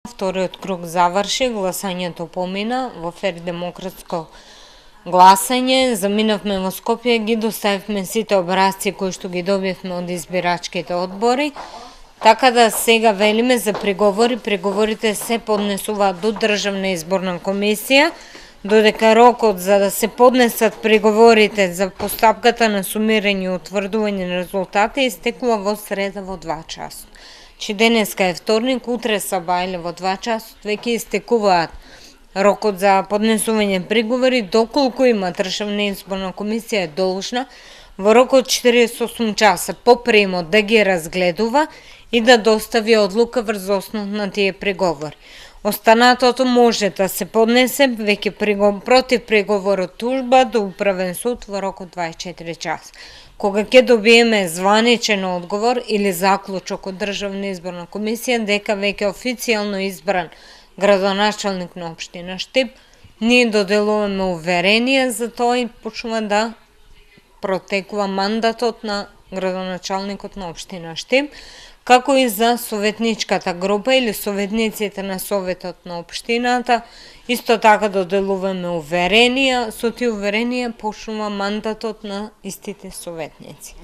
Вториот круг заврши, гласањето помина во фер демократско гласање. Заминавме во Скопје, ги доставивме сите образци кои што ги добивме од избирачките одбори. Така да сега велиме за приговори. Приговорите се поднесуваат до Државна изборна комисија, додека рокот за да се поднесат приговорите за постапката на сумирање и утврдување на резултати истекува во среда во 2 часа. Че денеска е вторник, утре сабајле во 2 часа веќе истекуваат рокот за поднесување приговори, доколку има Државна изборна комисија е должна во рокот 48 часа по приемот да ги разгледува и да достави одлука врз основ на тие приговори. Останатото може да се поднесе веќе против приговорот тужба до управен суд во рокот 24 часа. Кога ќе добиеме званичен одговор или заклучок од Државна изборна комисија дека веќе официјално избран градоначалник на општина Штип, ние доделуваме уверение за тоа и почнува да протекува мандатот на градоначалникот на општина Штип, како и за советничката група или советниците на советот на општината. Исто така доделуваме уверенија, со тие уверенија почнува мандатот на истите советници.